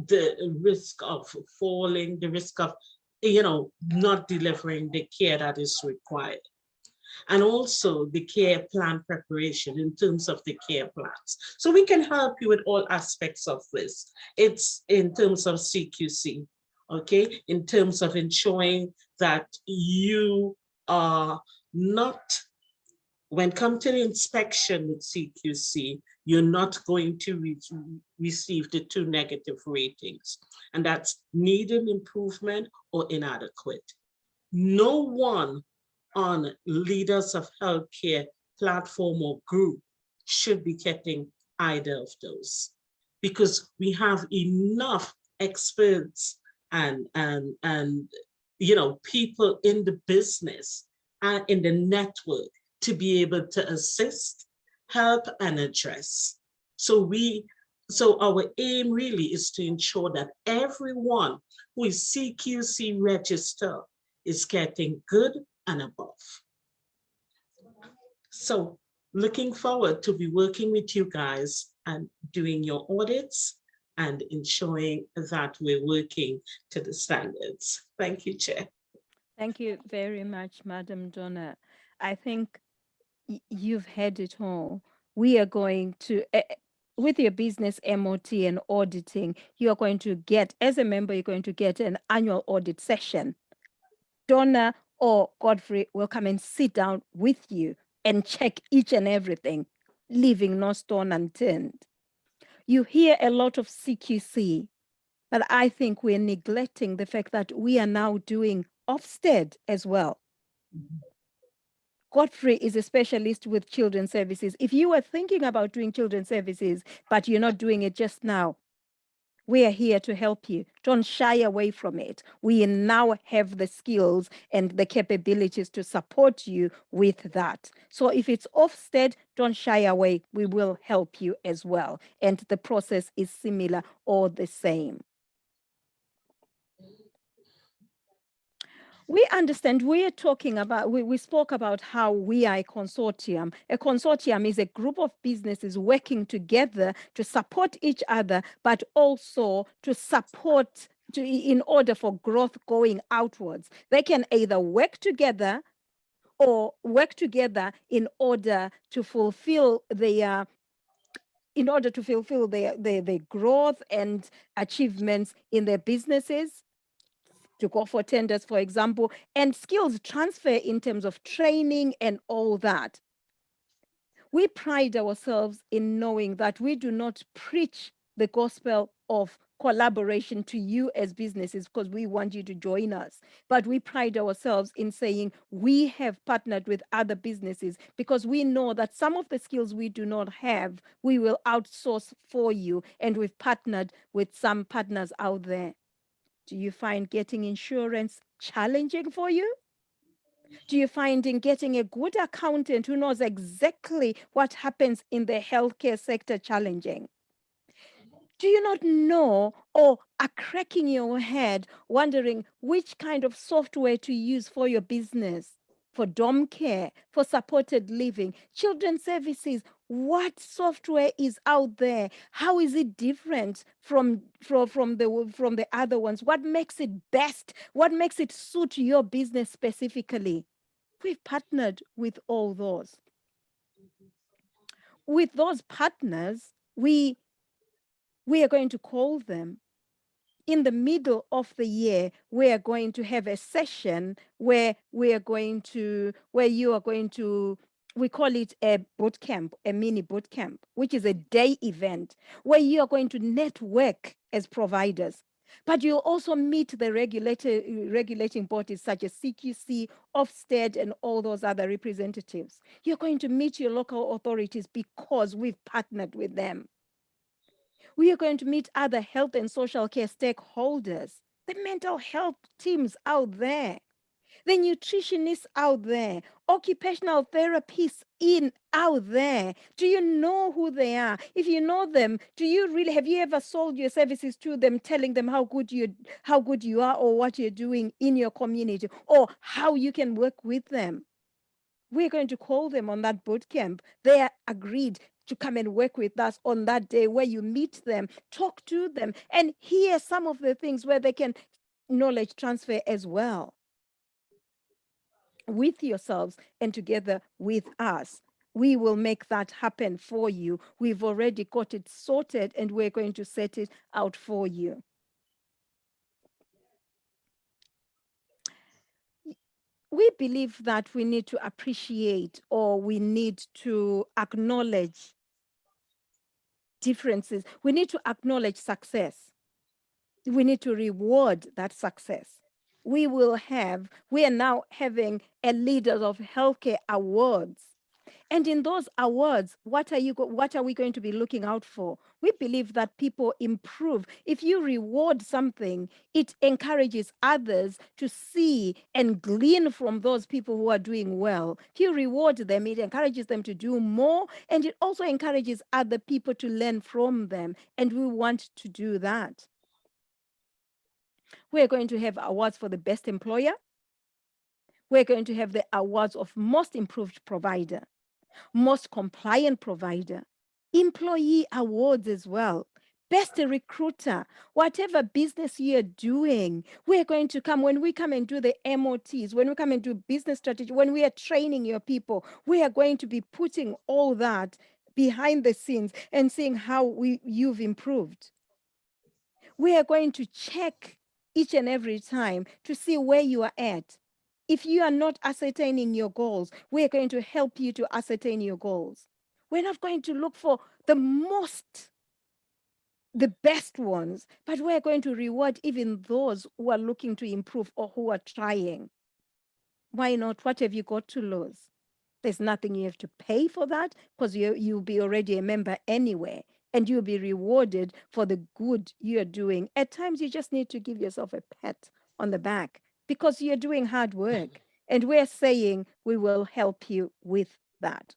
the risk of falling, the risk of, you know, not delivering the care that is required? And also the care plan preparation in terms of the care plans. So we can help you with all aspects of this. It's in terms of CQC, okay, in terms of ensuring that you are not, when come to the inspection with CQC, you're not going to receive the 2 negative ratings, and that's needing improvement or inadequate. No one on Leaders of Healthcare platform or group should be getting either of those, because we have enough experts and you know, people in the business and in the network to be able to assist, help, and address. So our aim really is to ensure that everyone who is CQC registered is getting good and above. So looking forward to be working with you guys and doing your audits and ensuring that we're working to the standards. Thank you, Chair. Thank you very much, Madam Donna. I think you've had it all. We are going to, with your business MOT and auditing, you are going to get, as a member, you're going to get an annual audit session. Donna or Godfrey will come and sit down with you and check each and everything, leaving no stone unturned. You hear a lot of CQC, but I think we're neglecting the fact that we are now doing Ofsted as well. Godfrey is a specialist with children's services. If you were thinking about doing children's services, but you're not doing it just now, we are here to help you. Don't shy away from it. We now have the skills and the capabilities to support you with that. So if it's Ofsted, don't shy away. We will help you as well. And the process is similar or the same. We understand, we are talking about, we spoke about how we are a consortium. A consortium is a group of businesses working together to support each other, but also to support in order for growth going outwards. They can either work together or work together in order to fulfill their growth and achievements in their businesses, to go for tenders, for example, and skills transfer in terms of training and all that. We pride ourselves in knowing that we do not preach the gospel of collaboration to you as businesses because we want you to join us, but we pride ourselves in saying we have partnered with other businesses because we know that some of the skills we do not have, we will outsource for you, and we've partnered with some partners out there. Do you find getting insurance challenging for you? Do you find in getting a good accountant who knows exactly what happens in the healthcare sector challenging? Do you not know or are cracking your head wondering which kind of software to use for your business, for dom care, for supported living, children's services? What software is out there? How is it different from the other ones? What makes it best? What makes it suit your business specifically? We've partnered with all those. With those partners, we are going to call them. In the middle of the year, we are going to have a session where you are going to, we call it a boot camp, a mini boot camp, which is a day event where you are going to network as providers. But you'll also meet the regulating bodies such as CQC, Ofsted, and all those other representatives. You're going to meet your local authorities because we've partnered with them. We are going to meet other health and social care stakeholders, the mental health teams out there, the nutritionists out there, occupational therapists out there. Do you know who they are? If you know them, have you ever sold your services to them, telling them how good you are or what you're doing in your community or how you can work with them? We're going to call them on that boot camp. They are agreed to come and work with us on that day where you meet them, talk to them, and hear some of the things where they can knowledge transfer as well with yourselves and together with us. We will make that happen for you. We've already got it sorted and we're going to set it out for you. We believe that we need to appreciate or we need to acknowledge differences. We need to acknowledge success. We need to reward that success. We are now having a Leaders of Healthcare Awards. And in those awards, what are we going to be looking out for? We believe that people improve. If you reward something, it encourages others to see and glean from those people who are doing well. If you reward them, it encourages them to do more, and it also encourages other people to learn from them. And we want to do that. We're going to have awards for the best employer. We're going to have the awards of most improved provider, most compliant provider, employee awards as well, best recruiter, whatever business you're doing. We're going to come, when we come and do the MOTs, when we come and do business strategy, when we are training your people, we are going to be putting all that behind the scenes and seeing how you've improved. We are going to check each and every time to see where you are at. If you are not ascertaining your goals, we're going to help you to ascertain your goals. We're not going to look for the best ones, but we're going to reward even those who are looking to improve or who are trying. Why not? What have you got to lose? There's nothing you have to pay for that because you'll be already a member anyway. And you'll be rewarded for the good you're doing. At times, you just need to give yourself a pat on the back because you're doing hard work. And we're saying we will help you with that.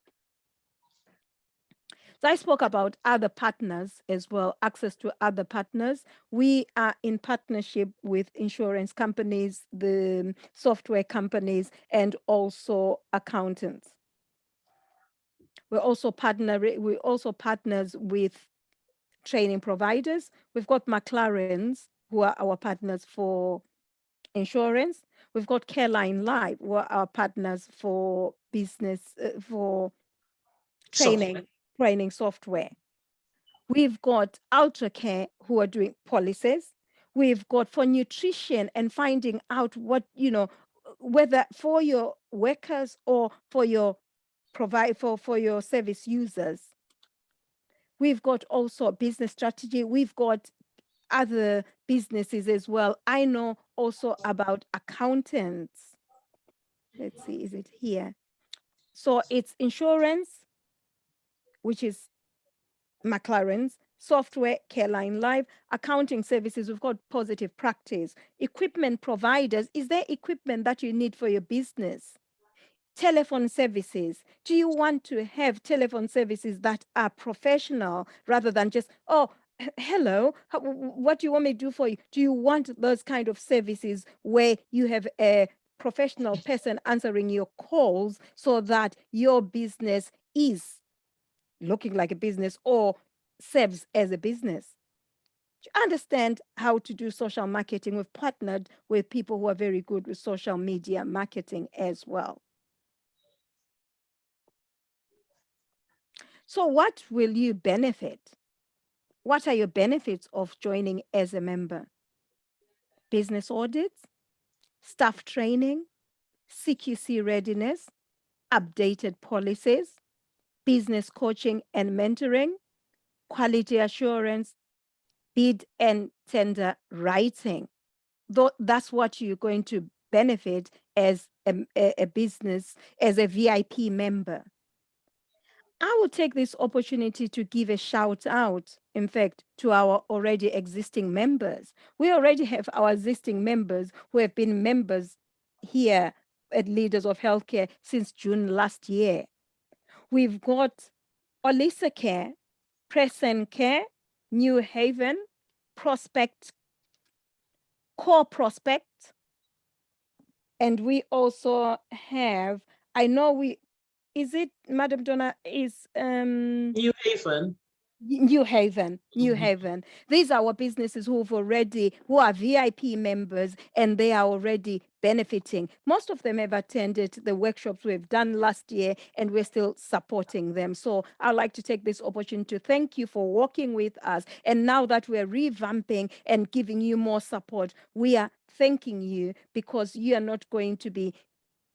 So I spoke about other partners as well, access to other partners. We are in partnership with insurance companies, the software companies, and also accountants. We're also partners with training providers. We've got McLaren's, who are our partners for insurance. We've got Careline Live, who are our partners for business, for training software. We've got UltraCare, who are doing policies. We've got for nutrition and finding out what, whether for your workers or for your for your service users. We've got also business strategy. We've got other businesses as well. I know also about accountants. Let's see, is it here? So it's insurance, which is McLaren's, software, Careline Live, accounting services, we've got Positive Practice, equipment providers. Is there equipment that you need for your business? Telephone services. Do you want to have telephone services that are professional rather than just, oh, hello, what do you want me to do for you? Do you want those kind of services where you have a professional person answering your calls so that your business is looking like a business or serves as a business? To understand how to do social marketing, we've partnered with people who are very good with social media marketing as well. So what will you benefit? What are your benefits of joining as a member? Business audits, staff training, CQC readiness, updated policies, business coaching and mentoring, quality assurance, bid and tender writing. That's what you're going to benefit as a business, as a VIP member. I will take this opportunity to give a shout out, in fact, to our already existing members. We already have our existing members who have been members here at Leaders of Healthcare since June last year. We've got Olisa Care, Present Care, New Haven, Prospect, Core Prospect, and we also have, I know is it, Madam Donna, is New Haven. New Haven. These are our businesses who are VIP members, and they are already benefiting. Most of them have attended the workshops we've done last year, and we're still supporting them. So I'd like to take this opportunity to thank you for working with us. And now that we're revamping and giving you more support, we are thanking you, because you are not going to be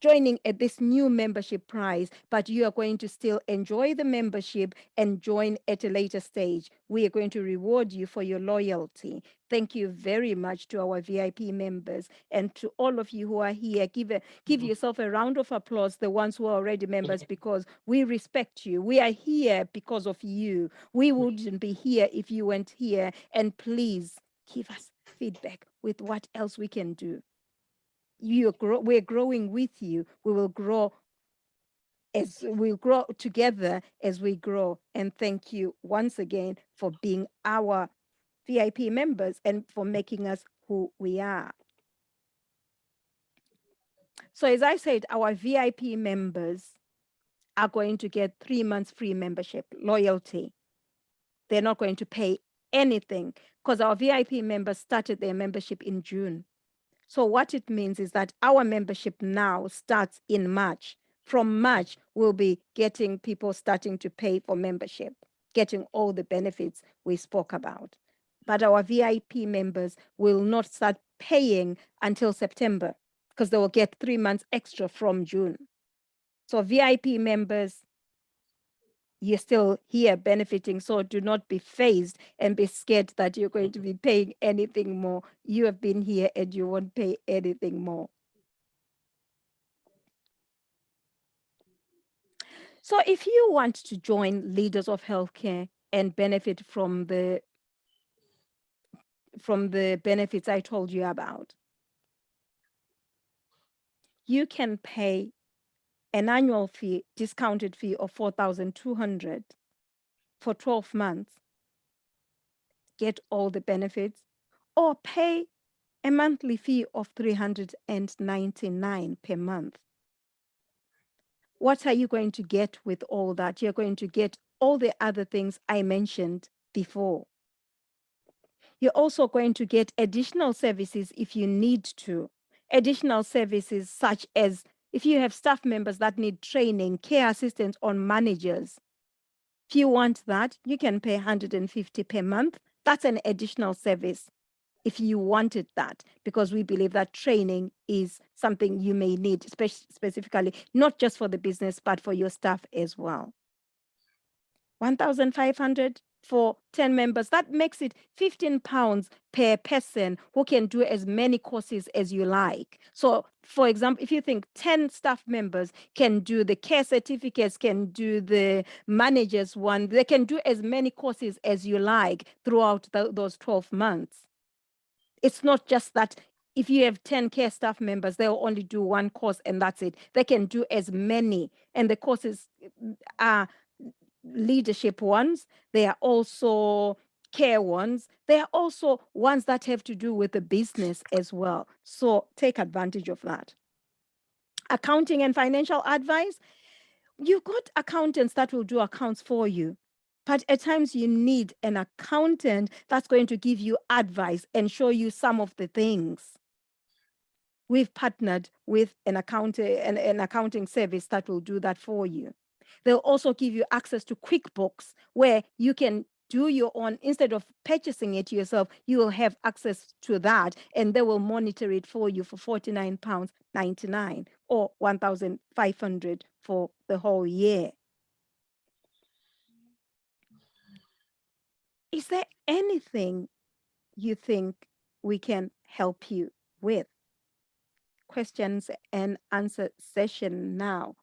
joining at this new membership price, but you are going to still enjoy the membership and join at a later stage. We are going to reward you for your loyalty. Thank you very much to our VIP members, and to all of you who are here. Give yourself a round of applause, the ones who are already members, because we respect you. We are here because of you. We wouldn't be here if you weren't here. And please give us feedback with what else we can do. We're growing with you. We'll grow together as we grow. And thank you once again for being our VIP members and for making us who we are. So as I said, our VIP members are going to get 3 months free membership, loyalty. They're not going to pay anything, because our VIP members started their membership in June. So what it means is that our membership now starts in March. From March, we'll be getting people starting to pay for membership, getting all the benefits we spoke about. But our VIP members will not start paying until September, because they will get 3 months extra from June. So VIP members, you're still here benefiting, so do not be phased and be scared that you're going to be paying anything more. You have been here and you won't pay anything more. So if you want to join Leaders of Healthcare and benefit from the benefits I told you about, you can pay an annual fee, discounted fee of 4,200 for 12 months, get all the benefits, or pay a monthly fee of 399 per month. What are you going to get with all that? You're going to get all the other things I mentioned before. You're also going to get additional services if you need to. Additional services such as if you have staff members that need training, care assistants on managers. If you want that, you can pay 150 per month. That's an additional service if you wanted that, because we believe that training is something you may need, specifically, not just for the business, but for your staff as well. 1,500 for 10 members. That makes it £15 per person who can do as many courses as you like. So, for example, if you think 10 staff members can do the care certificates, can do the managers one, they can do as many courses as you like throughout those 12 months. It's not just that if you have 10 care staff members, they'll only do one course and that's it. They can do as many. And the courses are leadership ones. They are also care ones. They are also ones that have to do with the business as well. So take advantage of that. Accounting and financial advice. You've got accountants that will do accounts for you. But at times you need an accountant that's going to give you advice and show you some of the things. We've partnered with an accounting service that will do that for you. They'll also give you access to QuickBooks where you can do your own. Instead of purchasing it yourself, you will have access to that and they will monitor it for you for £49.99 or £1,500 for the whole year. Is there anything you think we can help you with? Questions and answer session now.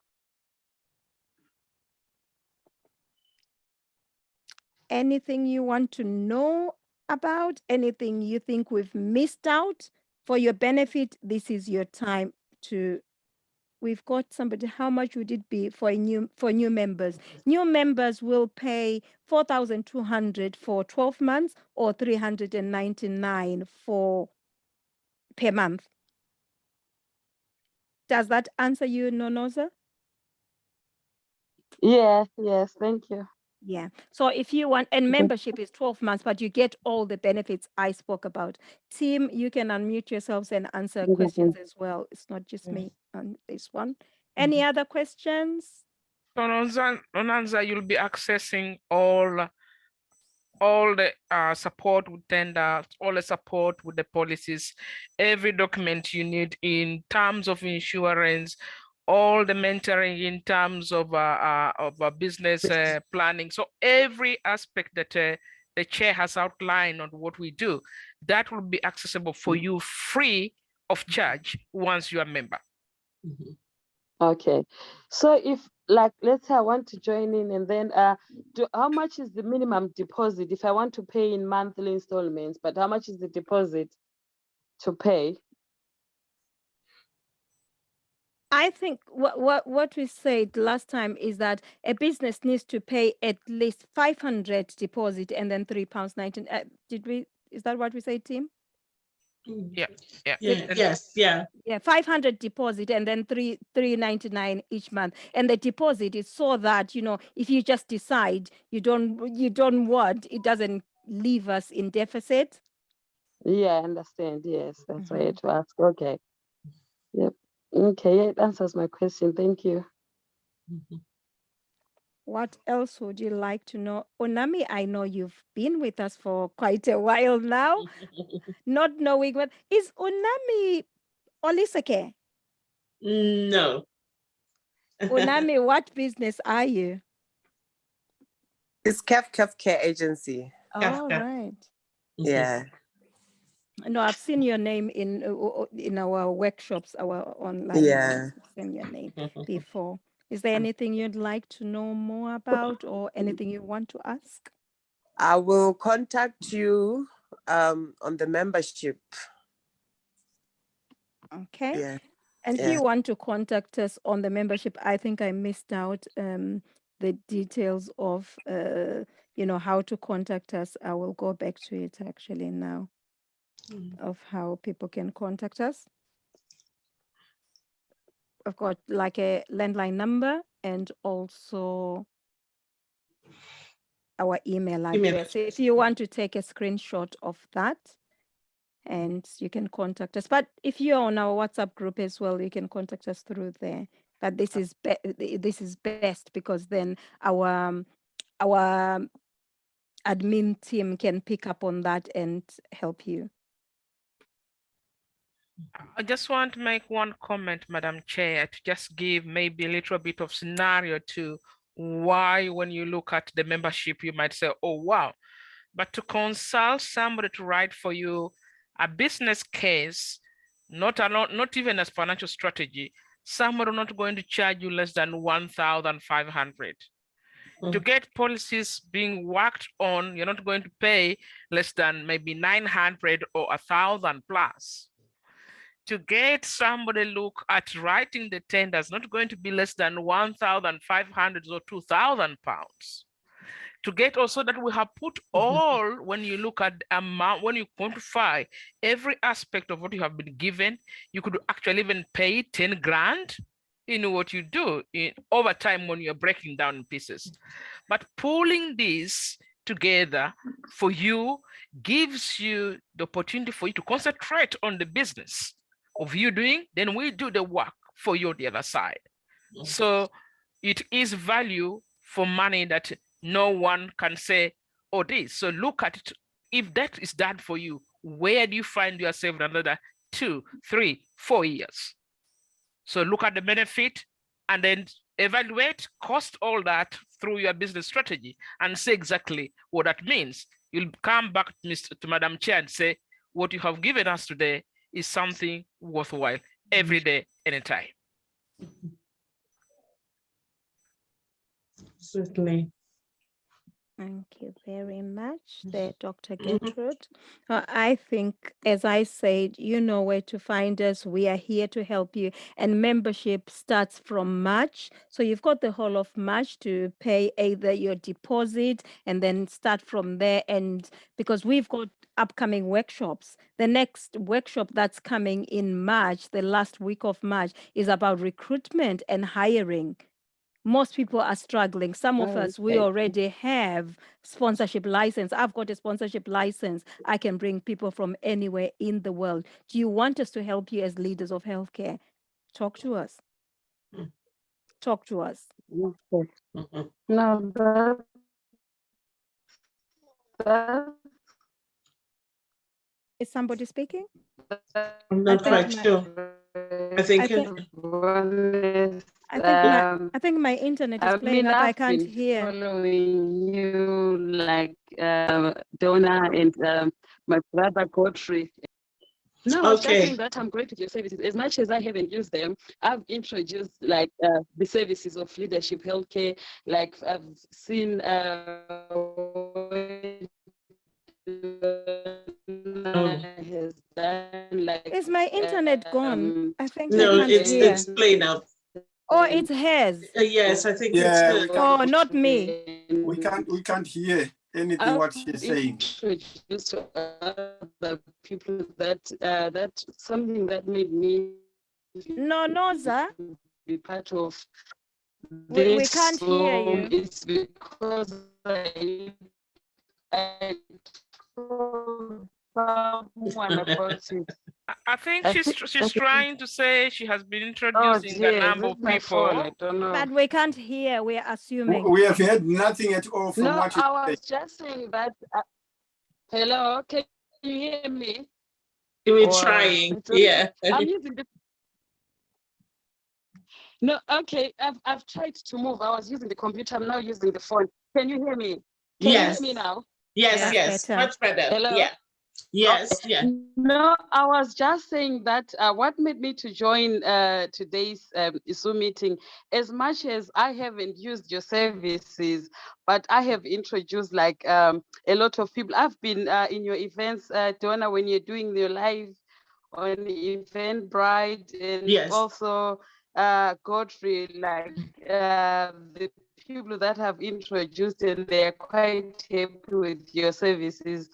Anything you want to know about? Anything you think we've missed out? For your benefit, this is your time to. We've got somebody. How much would it be for new members? New members will pay 4,200 for 12 months or 399 per month. Does that answer you, Nonoza? Yes, thank you. Yeah. So if you want, and membership is 12 months, but you get all the benefits I spoke about. Team, you can unmute yourselves and answer questions as well. It's not just me on this one. Any other questions? So Nonanza, you'll be accessing all the support with tenders, all the support with the policies, every document you need in terms of insurance, all the mentoring in terms of business planning. So every aspect that the chair has outlined on what we do, that will be accessible for you free of charge once you're a member. Okay, so if, like, let's say I want to join in, and then how much is the minimum deposit if I want to pay in monthly installments? But how much is the deposit to pay? I think what we said last time is that a business needs to pay at least 500 deposit and then £3.19. Is that what we said, Tim? Yeah. Yes. Yeah, 500 deposit and then $399 each month. And the deposit is so that, if you just decide you don't want, it doesn't leave us in deficit. Yeah, I understand. Yes, that's why I had to ask. Okay. Yep. Okay, it answers my question. Thank you. What else would you like to know? Onami, I know you've been with us for quite a while now, not knowing what is Onami Olisake? No. Onami, what business are you? It's Kef Care Agency. All right. Yeah. No, I've seen your name in our workshops, our online. Yeah. I've seen your name before. Is there anything you'd like to know more about or anything you want to ask? I will contact you on the membership. Okay. Yeah. And if you want to contact us on the membership, I think I missed out the details of how to contact us. I will go back to it actually now of how people can contact us. I've got like a landline number and also our email address. If you want to take a screenshot of that, and you can contact us. But if you're on our WhatsApp group as well, you can contact us through there. But this is best because then our admin team can pick up on that and help you. I just want to make one comment, Madam Chair, to just give maybe a little bit of scenario to Why, when you look at the membership, you might say, oh, wow. But to consult somebody to write for you a business case, not even as financial strategy, somebody not going to charge you less than 1,500. To get policies being worked on, you're not going to pay less than maybe 900 or 1,000 plus. To get somebody look at writing the tenders, not going to be less than 1,500 or 2,000 pounds. To get also that we have put all, when you look at the amount, when you quantify every aspect of what you have been given, you could actually even pay 10 grand in what you do over time when you're breaking down in pieces. But pulling this together for you gives you the opportunity for you to concentrate on the business of you doing, then we do the work for you on the other side. So it is value for money that no one can say, oh, this. So look at it. If that is done for you, where do you find yourself in another 2, 3, 4 years? So look at the benefit and then evaluate, cost all that through your business strategy and say exactly what that means. You'll come back to Madam Chair and say, what you have given us today is something worthwhile every day, anytime. Certainly. Thank you very much there, Dr. Gertrude. I think, as I said, you know where to find us. We are here to help you. And membership starts from March. So you've got the whole of March to pay either your deposit and then start from there. And because we've got upcoming workshops, the next workshop that's coming in March, the last week of March, is about recruitment and hiring. Most people are struggling. Some of us, we already have sponsorship license. I've got a sponsorship license. I can bring people from anywhere in the world. Do you want us to help you as leaders of healthcare? Talk to us. Talk to us. No, Is somebody speaking? I'm not quite sure. I think I think my internet is playing up. I can't hear. Following you, like Donna and my brother Godfrey. No, I was just saying that I'm grateful for your services. As much as I haven't used them, I've introduced like the services of leadership healthcare. Like I've seen has done, like, is my internet gone? I think no, I can't hear. it's playing up. Oh, it has. Yes, I think Yeah, it's good. Oh, not me. We can't hear anything what she's saying. Introduced to other people that something that made me No, Noza. be part of We this. can't hear you. It's because I told someone about it. I think she's trying to say she has been Oh, introducing a dear, number is of it my phone? I people. don't know. But we can't hear. We're assuming. We have heard nothing at all from No, what you I say. was just saying that. Hello, can you hear me? We're Or- trying. Yeah. I'm using the. No, okay. I've tried to move. I was using the computer. I'm now using the phone. Can you hear me? Can Yes. you hear me now? Yes, yes. Better. Much better. Hello? Yeah. Yes, yeah. No, I was just saying that what made me to join today's Zoom meeting, as much as I haven't used your services, but I have introduced like a lot of people. I've been in your events, Donna, when you're doing your live on Eventbrite, and Yes. also Godfrey, like the people that have introduced, and they're quite happy with your services.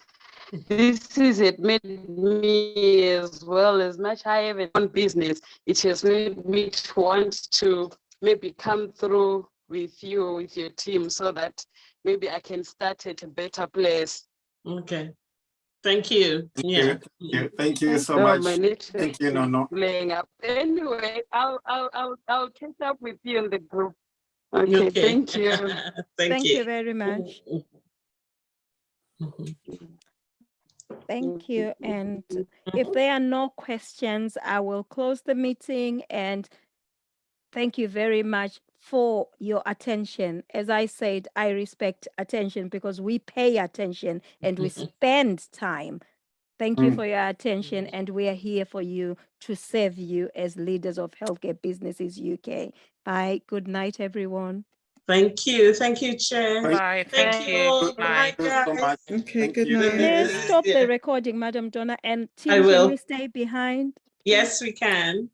This is it made me, as well as much I have a own business, it has made me to want to maybe come through with you, with your team, so that maybe I can start at a better place. Okay. Thank you. Yeah. Thank you so Oh, much. my network Thank you, Nono. is playing up. Anyway, I'll catch up with you in the group. Okay. Thank you. Thank you very much. Thank you. And if there are no questions, I will close the meeting, and thank you very much for your attention. As I said, I respect attention because we pay attention and we spend time. Thank you for your attention, and we are here for you to serve you as leaders of Healthcare Businesses UK. Bye. Good night, everyone. Thank you. Thank you, Chair. Bye. Thank Thank you you. all. Good Good night, night. So guys. much. Okay, Thank good you. night. Please night. stop Yeah. the recording, Madam Donna. And I team, can will. we stay behind? Yes, we can.